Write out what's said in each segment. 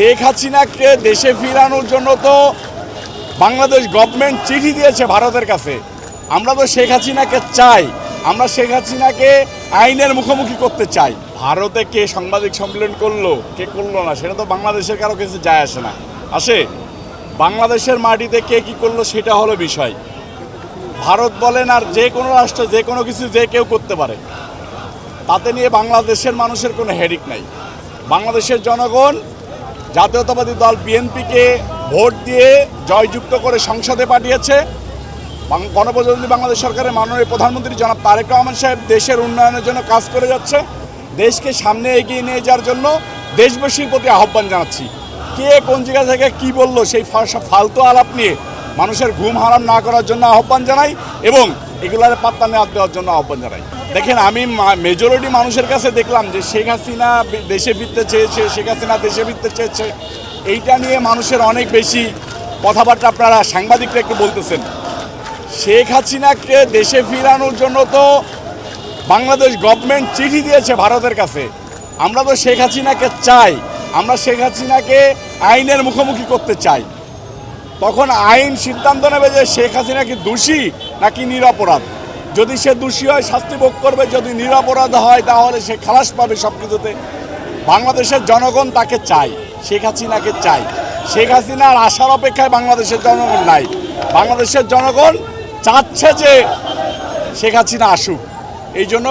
শেখ হাসিনাকে দেশে ফিরানোর জন্য তো বাংলাদেশ গভর্নমেন্ট চিঠি দিয়েছে ভারতের কাছে। আমরা তো শেখ হাসিনাকে চাই, আমরা শেখ হাসিনাকে আইনের মুখোমুখি করতে চাই। ভারতে কে সাংবাদিক সম্মেলন করলো কে করলো না সেটা তো বাংলাদেশের কারো কিছু যায় আসে না। আসে বাংলাদেশের মাটিতে কে কী করলো সেটা হলো বিষয়। ভারত বলেন আর যে কোনো রাষ্ট্র যে কোনো কিছু যে কেউ করতে পারে, তাতে নিয়ে বাংলাদেশের মানুষের কোনো হেডিক নাই। বাংলাদেশের জনগণ জাতীয়তাবাদী দল বিএনপিকে ভোট দিয়ে জয়যুক্ত করে সংসদে পাঠিয়েছে। গণপ্রজাতন্ত্রী বাংলাদেশ সরকারের মাননীয় প্রধানমন্ত্রী জনাব তারেক রহমান সাহেব দেশের উন্নয়নের জন্য কাজ করে যাচ্ছে। দেশকে সামনে এগিয়ে নিয়ে যাওয়ার জন্য দেশবাসীর প্রতি আহ্বান জানাচ্ছি। কে কোন জায়গা থেকে কী বললো সেই ফালতু আলাপ নিয়ে মানুষের ঘুম হারাম না করার জন্য আহ্বান জানাই এবং এগুলার পাত্তা নেওয়া দেওয়ার জন্য আহ্বান জানাই। দেখেন, আমি মেজরিটি মানুষের কাছে দেখলাম যে শেখ হাসিনা দেশে ফিরতে চেয়েছে, শেখ হাসিনা দেশে ফিরতে চেয়েছে, এইটা নিয়ে মানুষের অনেক বেশি কথাবার্তা আপনারা সাংবাদিকরা একটু বলতেছেন। শেখ হাসিনাকে দেশে ফিরানোর জন্য তো বাংলাদেশ গভর্নমেন্ট চিঠি দিয়েছে ভারতের কাছে। আমরা তো শেখ হাসিনাকে চাই, আমরা শেখ হাসিনাকে আইনের মুখোমুখি করতে চাই। তখন আইন সিদ্ধান্ত নেবে যে শেখ হাসিনা কি দোষী নাকি নিরপরাধ। যদি সে দোষী হয় শাস্তি ভোগ করবে, যদি নিরপরাধ হয় তাহলে সে খালাস পাবে সব কিছুতে। বাংলাদেশের জনগণ তাকে চাই, শেখ হাসিনাকে চাই। শেখ হাসিনার আশার অপেক্ষায় বাংলাদেশের জনগণ নাই। বাংলাদেশের জনগণ চাচ্ছে যে শেখ হাসিনা আসুক। এই জন্য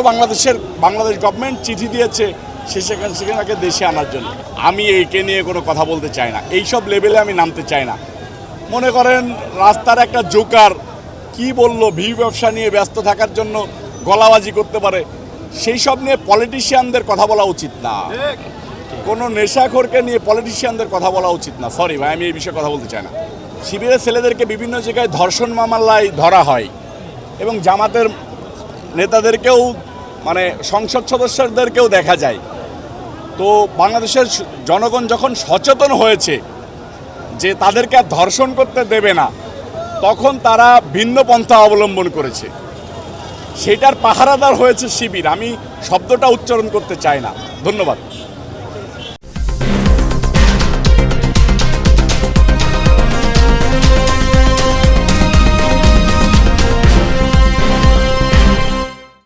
বাংলাদেশ গভর্নমেন্ট চিঠি দিয়েছে শেখ হাসিনাকে দেশে আনার জন্য। আমি এইকে নিয়ে কোনো কথা বলতে চাই না, এইসব লেভেলে আমি নামতে চাই না। মনে করেন রাস্তার একটা জোকার কি বলল, ভিউ ব্যবসা নিয়ে ব্যস্ত থাকার জন্য গলাবাজি করতে পারে, সেই সব নিয়ে পলিটিশিয়ানদের কথা বলা উচিত না। কোনো নেশাখোরকে নিয়ে পলিটিশিয়ানদের কথা বলা উচিত না। সরি ভাই, আমি এই বিষয়ে কথা বলতে চাই না। শিবিরের ছেলেদেরকে বিভিন্ন জায়গায় ধর্ষণ মামলায় ধরা হয় এবং জামাতের নেতাদেরকেও মানে সংসদ সদস্যদেরকেও দেখা যায়। তো বাংলাদেশের জনগণ যখন সচেতন হয়েছে যে তাদেরকে আর ধর্ষণ করতে দেবে না, তখন তারা ভিন্ন পন্থা অবলম্বন করেছে। সেটার পাহারাদার হয়েছে শিবির। আমি শব্দটা উচ্চারণ করতে চাই না। ধন্যবাদ।